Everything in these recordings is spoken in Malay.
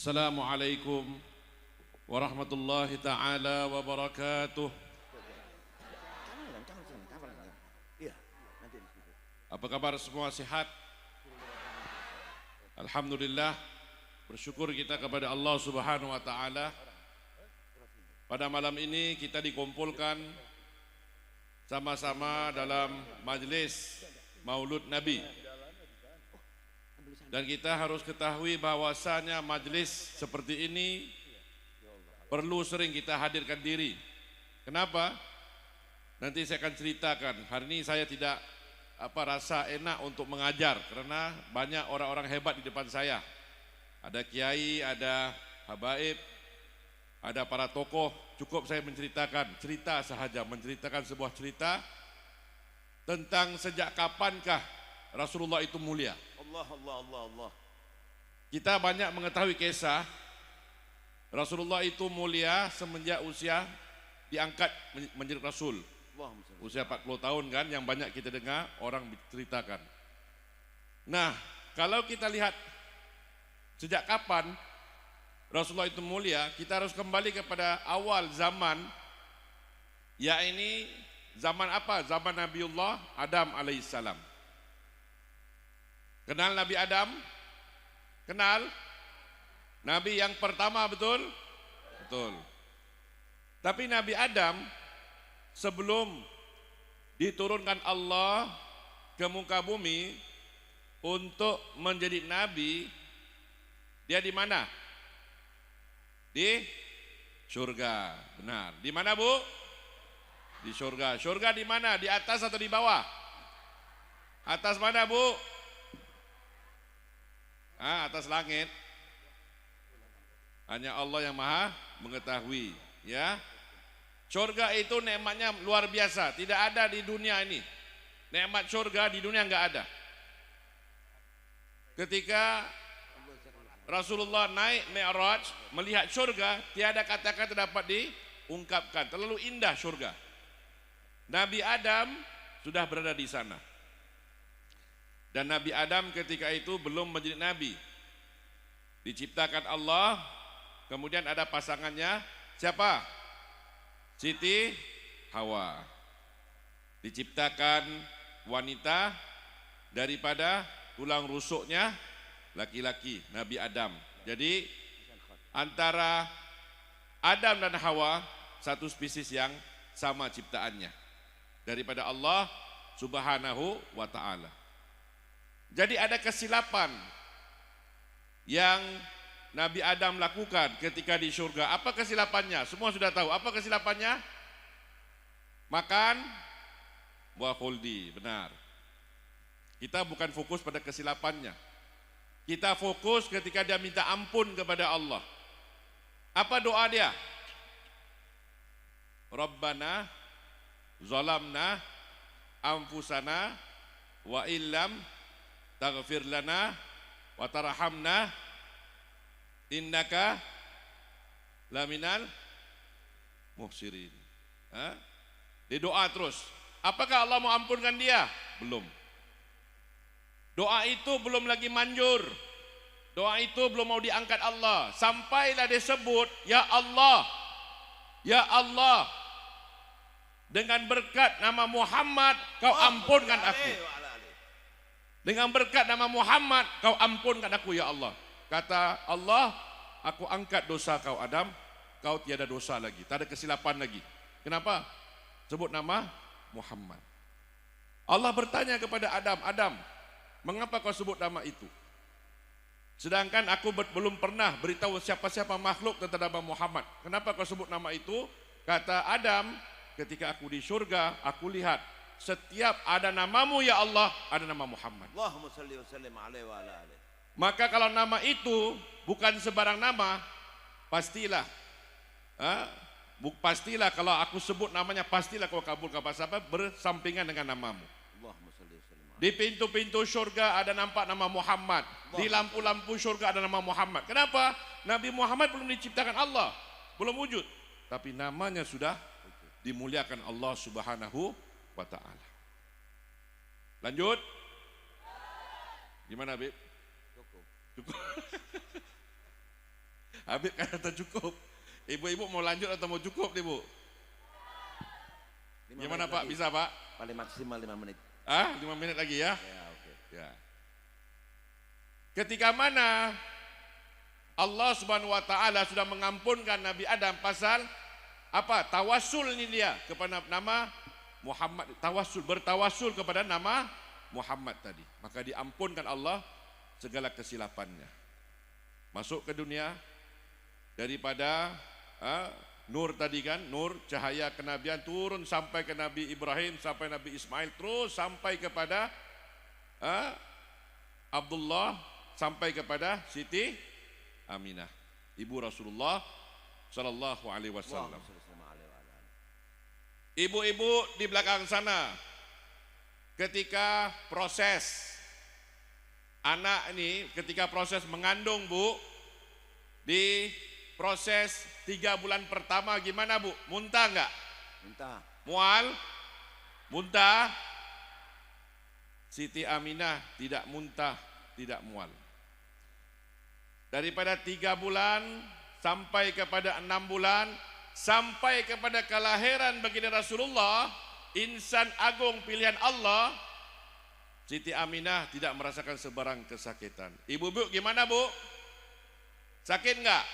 Assalamualaikum warahmatullahi taala wabarakatuh. Apa kabar semua, sehat? Alhamdulillah, bersyukur kita kepada Allah Subhanahu wa taala. Pada malam ini kita dikumpulkan sama-sama dalam majelis Maulud Nabi. Dan kita harus ketahui bahwasanya majelis seperti ini perlu sering kita hadirkan diri. Kenapa? Nanti saya akan ceritakan. Hari ini saya tidak rasa enak untuk mengajar karena banyak orang-orang hebat di depan saya. Ada kiai, ada habaib, ada para tokoh. Cukup saya menceritakan cerita sahaja, menceritakan sebuah cerita tentang sejak kapankah Rasulullah itu mulia. Allah. Kita banyak mengetahui kisah Rasulullah itu mulia semenjak usia diangkat menjadi Rasul. Usia 40 tahun kan, yang banyak kita dengar orang ceritakan. Nah, kalau kita lihat sejak kapan Rasulullah itu mulia, kita harus kembali kepada awal zaman, yaitu zaman apa? Zaman Nabiullah Adam alaihissalam. Kenal Nabi Adam? Kenal? Nabi yang pertama, betul? Betul. Tapi Nabi Adam sebelum diturunkan Allah ke muka bumi untuk menjadi nabi, dia di mana? Di surga. Benar. Di mana, Bu? Di surga. Surga di mana? Di atas atau di bawah? Atas mana, Bu? Atas langit. Hanya Allah yang maha mengetahui, ya. Surga itu nikmatnya luar biasa, tidak ada di dunia ini. Nikmat surga di dunia enggak ada. Ketika Rasulullah naik Mi'raj melihat surga, tiada kata-kata dapat diungkapkan, terlalu indah surga. Nabi Adam sudah berada di sana. Dan Nabi Adam ketika itu belum menjadi nabi. Diciptakan Allah, kemudian ada pasangannya, siapa? Siti Hawa. Diciptakan wanita daripada tulang rusuknya laki-laki, Nabi Adam. Jadi antara Adam dan Hawa satu spesies yang sama ciptaannya daripada Allah Subhanahu wa ta'ala. Jadi ada kesilapan yang Nabi Adam lakukan ketika di surga. Apa kesilapannya? Semua sudah tahu. Apa kesilapannya? Makan buah khuldi. Benar. Kita bukan fokus pada kesilapannya. Kita fokus ketika dia minta ampun kepada Allah. Apa doa dia? Rabbana zalamna anfusana wa illam taghfir lana wa tarhamna innaka laminal muhsirin. Di doa terus. Apakah Allah mau ampunkan dia? Belum. Doa itu belum lagi manjur. Doa itu belum mau diangkat Allah. Sampailah disebut, ya Allah, ya Allah, dengan berkat nama Muhammad kau ampunkan aku. Dengan berkat nama Muhammad kau ampunkan aku, ya Allah. Kata Allah, aku angkat dosa kau Adam, kau tiada dosa lagi, tak ada kesilapan lagi. Kenapa? Sebut nama Muhammad. Allah bertanya kepada Adam, Adam, mengapa kau sebut nama itu? Sedangkan aku belum pernah beritahu siapa-siapa makhluk tentang nama Muhammad. Kenapa kau sebut nama itu? Kata Adam, ketika aku di surga, aku lihat setiap ada namamu ya Allah, ada nama Muhammad. Allahumma salli wa sallim alaihi wa ala alihi. Maka kalau nama itu bukan sembarang nama, pastilah, pastilah kalau aku sebut namanya, pastilah kau kabulkan. Apa bersampingan dengan namamu. Allahumma salli wa sallim. Di pintu-pintu surga ada nampak nama Muhammad. Di lampu-lampu surga ada nama Muhammad. Kenapa? Nabi Muhammad belum diciptakan Allah, belum wujud, tapi namanya sudah dimuliakan Allah Subhanahu wa ta'ala. Lanjut. Gimana, Bib? Cukup. Cukup. Habib kata cukup. Ibu-ibu mau lanjut atau mau cukup nih Bu? 5 Gimana menit Pak? lagi. Bisa Pak? Paling maksimal 5 menit. 5 menit lagi ya? Ya, oke. Ya. Ketika mana Allah Subhanahu wa taala sudah mengampunkan Nabi Adam pasal apa? Tawassul ini dia kepada nama Muhammad, bertawassul kepada nama Muhammad tadi. Maka diampunkan Allah segala kesilapannya. Masuk ke dunia daripada nur tadi kan, nur cahaya kenabian turun sampai ke Nabi Ibrahim, sampai Nabi Ismail, terus sampai kepada Abdullah, sampai kepada Siti Aminah, ibu Rasulullah sallallahu alaihi wasallam. Ibu-ibu di belakang sana, ketika proses anak ini, ketika proses mengandung Bu, di proses 3 bulan pertama gimana Bu? Muntah enggak? Muntah. Mual? Muntah? Siti Aminah tidak muntah, tidak mual. Daripada 3 bulan sampai kepada 6 bulan, sampai kepada kelahiran baginda Rasulullah, insan agung pilihan Allah, Siti Aminah tidak merasakan sebarang kesakitan. Ibu-ibu gimana Bu? Sakit enggak?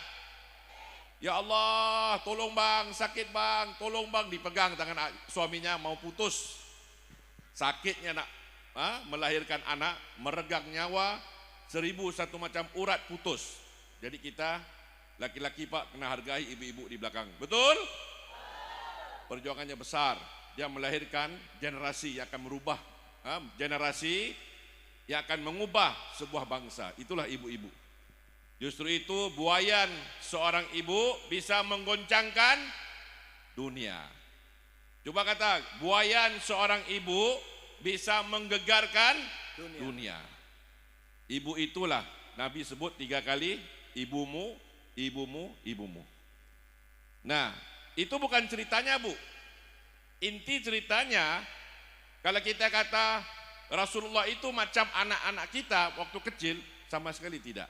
Ya Allah, tolong bang, sakit bang, tolong bang. Dipegang tangan suaminya mau putus. Sakitnya nak melahirkan anak, meregang nyawa, 1001 macam urat putus. Jadi kita laki-laki Pak kena hargai ibu-ibu di belakang. Betul? Perjuangannya besar. Dia melahirkan generasi yang akan merubah, generasi yang akan mengubah sebuah bangsa. Itulah ibu-ibu. Justru itu buayan seorang ibu bisa menggoncangkan dunia. Coba kata, buayan seorang ibu bisa menggegarkan dunia. Ibu itulah Nabi sebut 3 kali, ibumu, ibumu, ibumu. Nah, itu bukan ceritanya Bu. Inti ceritanya, kalau kita kata Rasulullah itu macam anak-anak kita waktu kecil, sama sekali tidak.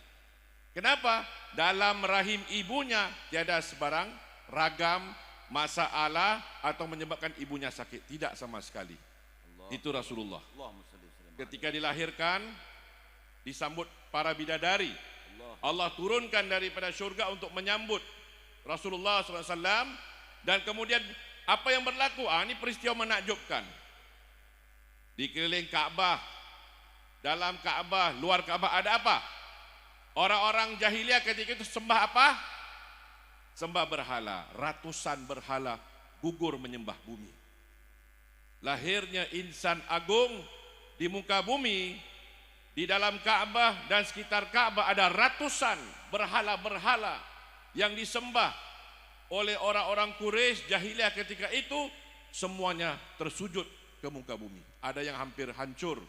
Kenapa? Dalam rahim ibunya tiada sebarang ragam masalah atau menyebabkan ibunya sakit. Tidak sama sekali. Itu Rasulullah. Ketika dilahirkan, disambut para bidadari. Allah turunkan daripada syurga untuk menyambut Rasulullah SAW. Dan kemudian apa yang berlaku? Ini peristiwa menakjubkan. Di keliling Ka'bah, dalam Ka'bah, luar Ka'bah ada apa? Orang-orang jahiliyah ketika itu sembah apa? Sembah berhala. Ratusan berhala gugur menyembah bumi. Lahirnya insan agung di muka bumi. Di dalam Ka'bah dan sekitar Ka'bah ada ratusan berhala-berhala yang disembah oleh orang-orang Quraisy jahiliyah ketika itu. Semuanya tersujud ke muka bumi. Ada yang hampir hancur,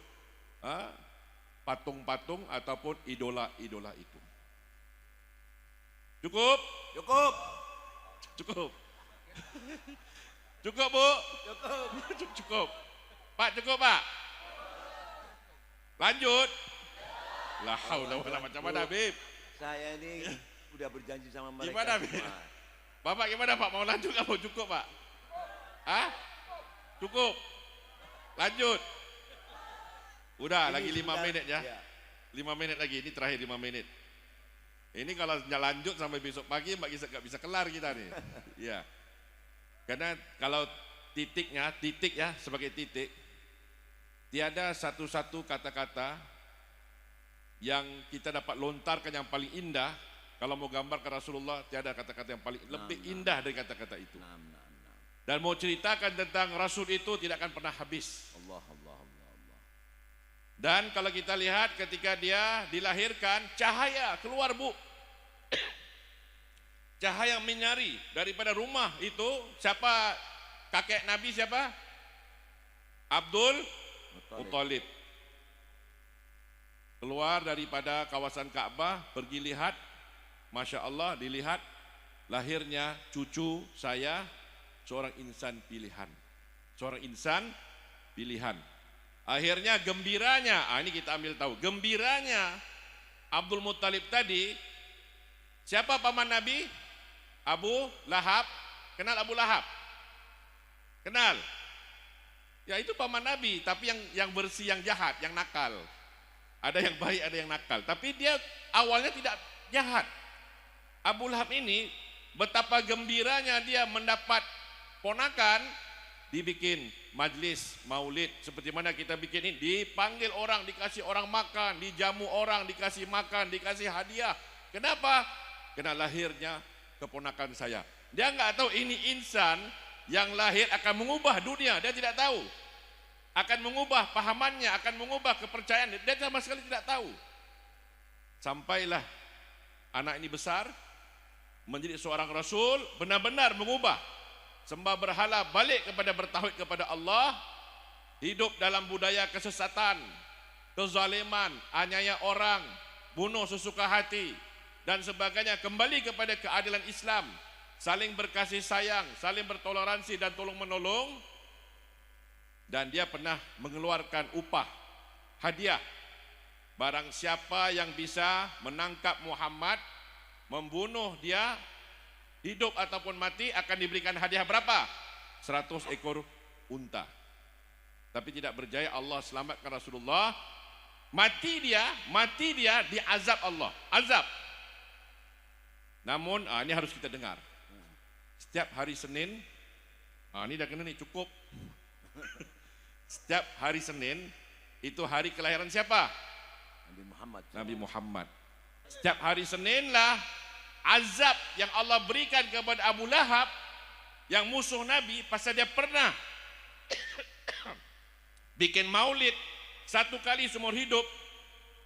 patung-patung ataupun idola-idola itu. Cukup? Cukup. Cukup. Cukup Bu? Cukup. Cukup. Pak, cukup Pak? Lanjut. La haula wala macam mana Habib? Saya ini udah berjanji sama mereka. Gimana Habib? semua. Bapak gimana Pak? Mau lanjut nggak mau cukup Pak? Cukup. Lanjut. Udah, Ini lagi 5 sudah- menit ya. ya. 5 menit lagi, ini terakhir 5 menit. Ini kalau lanjut sampai besok pagi nggak bisa kelar kita nih. Iya. Karena kalau titik ya sebagai titik, tiada satu-satu kata-kata yang kita dapat lontarkan yang paling indah. Kalau mau gambar ke Rasulullah, tiada kata-kata yang paling lebih indah dari kata-kata itu. Dan mau ceritakan tentang Rasul itu tidak akan pernah habis. Allah. Dan kalau kita lihat ketika dia dilahirkan, cahaya keluar Bu. Cahaya menyari daripada rumah itu. Siapa kakek Nabi siapa? Abdul Muthalib. Keluar daripada kawasan Ka'bah, pergi lihat, Masya Allah, dilihat lahirnya cucu saya, seorang insan pilihan. Seorang insan pilihan. Akhirnya gembiranya, ini kita ambil tahu, gembiranya Abdul Muthalib tadi Siapa paman Nabi? Abu Lahab. Kenal Abu Lahab? Kenal? Ya itu paman Nabi, tapi yang bersih, yang jahat, yang nakal. Ada yang baik, ada yang nakal. Tapi dia awalnya tidak jahat. Abu Lahab ini betapa gembiranya dia mendapat ponakan, dibikin majlis maulid seperti mana kita bikin ini, dipanggil orang, dikasih orang makan, dijamu orang, dikasih makan, dikasih hadiah. Kenapa? Karena lahirnya keponakan saya. Dia nggak tahu ini insan yang lahir akan mengubah dunia, dia tidak tahu. Akan mengubah pahamannya, akan mengubah kepercayaan, dia sama sekali tidak tahu. Sampailah anak ini besar, menjadi seorang rasul, benar-benar mengubah sembah berhala, balik kepada bertauhid kepada Allah, hidup dalam budaya kesesatan, kezaliman, aniaya orang, bunuh sesuka hati dan sebagainya, kembali kepada keadilan Islam, saling berkasih sayang, saling bertoleransi dan tolong menolong. Dan dia pernah mengeluarkan upah, hadiah, barang siapa yang bisa menangkap Muhammad, membunuh dia, hidup ataupun mati, akan diberikan hadiah berapa? 100 ekor unta. Tapi tidak berjaya, Allah selamatkan Rasulullah. Mati dia diazab Allah, azab. Namun ini harus kita dengar. Setiap hari Senin, ini dah kena nih, cukup. Setiap hari Senin itu hari kelahiran siapa? Nabi Muhammad. Setiap hari Senin lah azab yang Allah berikan kepada Abu Lahab yang musuh Nabi, pasal dia pernah bikin maulid satu kali seumur hidup.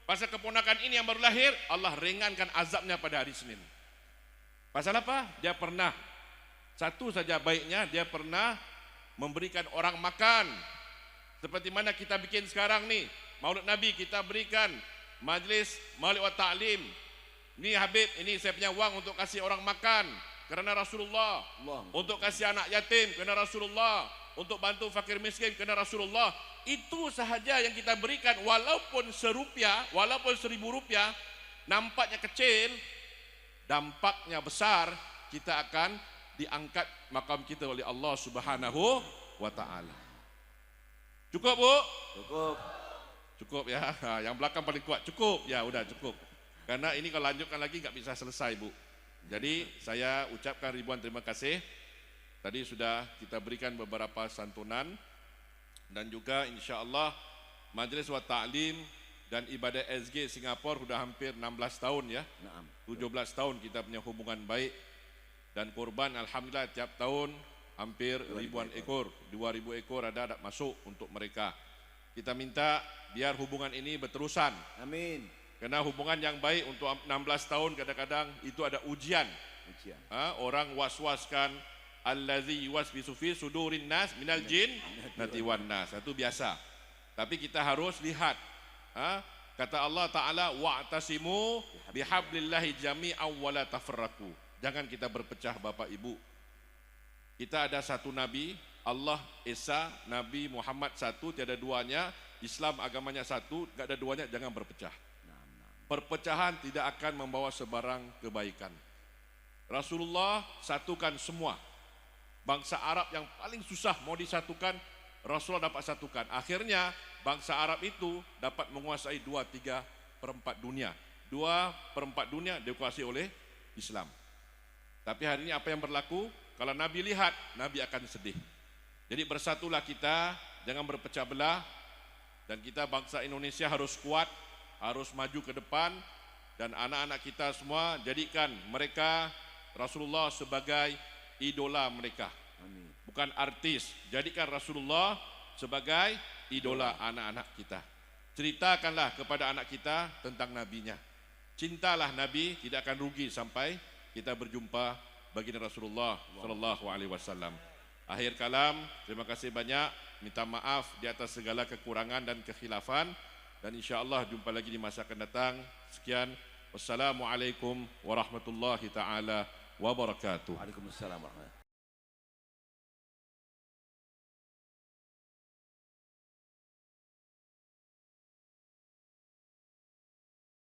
Pasal keponakan ini yang baru lahir, Allah ringankan azabnya pada hari Senin. Pasal apa? Dia pernah, satu saja baiknya, dia pernah memberikan orang makan. Seperti mana kita bikin sekarang nih, maulid Nabi kita berikan majlis maulid wa ta'lim. Ini Habib, ini saya punya wang untuk kasih orang makan kerana Rasulullah, untuk kasih anak yatim kerana Rasulullah, untuk bantu fakir miskin kerana Rasulullah. Itu sahaja yang kita berikan, walaupun serupiah, walaupun 1.000 rupiah, nampaknya kecil, dampaknya besar. Kita akan diangkat makam kita oleh Allah Subhanahu wa ta'ala. Cukup, Bu? Cukup. Cukup ya. Yang belakang paling kuat. Cukup. Ya, udah cukup. Karena ini kalau lanjutkan lagi nggak bisa selesai, Bu. Jadi saya ucapkan ribuan terima kasih. Tadi sudah kita berikan beberapa santunan, dan juga insya-Allah Majlis wa Ta'lim dan Ibadah SG Singapura sudah hampir 16 tahun ya. 17 tahun kita punya hubungan baik, dan korban alhamdulillah tiap tahun hampir ribuan ekor, 2.000 ekor ada masuk untuk mereka. Kita minta biar hubungan ini berterusan. Amin. Karena hubungan yang baik untuk 16 tahun kadang-kadang itu ada ujian. Orang was-waskan, allazi yuwaswisu fi sudurin nas minal jin nati wan nas. Itu biasa. Tapi kita harus lihat. Kata Allah Ta'ala, wa'tasimu bihablillahi jami'an wa la tafarraqu. Jangan kita berpecah, Bapak Ibu. Kita ada satu Nabi, Allah Esa, Nabi Muhammad satu, tiada duanya. Islam agamanya satu, tidak ada duanya, jangan berpecah. Perpecahan tidak akan membawa sebarang kebaikan. Rasulullah satukan semua. Bangsa Arab yang paling susah mau disatukan, Rasulullah dapat satukan. Akhirnya bangsa Arab itu dapat menguasai 2/3 dunia. 2/4 dunia dikuasai oleh Islam. Tapi hari ini apa yang berlaku? Kalau Nabi lihat, Nabi akan sedih. Jadi bersatulah kita, jangan berpecah belah. Dan kita bangsa Indonesia harus kuat, harus maju ke depan. Dan anak-anak kita semua, jadikan mereka Rasulullah sebagai idola mereka. Bukan artis, jadikan Rasulullah sebagai idola anak-anak kita. Ceritakanlah kepada anak kita tentang nabinya. Cintalah Nabi, tidak akan rugi sampai kita berjumpa baginda Rasulullah sallallahu alaihi wasallam. Akhir kalam, terima kasih banyak, minta maaf di atas segala kekurangan dan kekhilafan, dan insyaallah jumpa lagi di masa akan datang. Sekian, wassalamualaikum warahmatullahi taala wabarakatuh. Waalaikumsalam warahmatullahi wabarakatuh.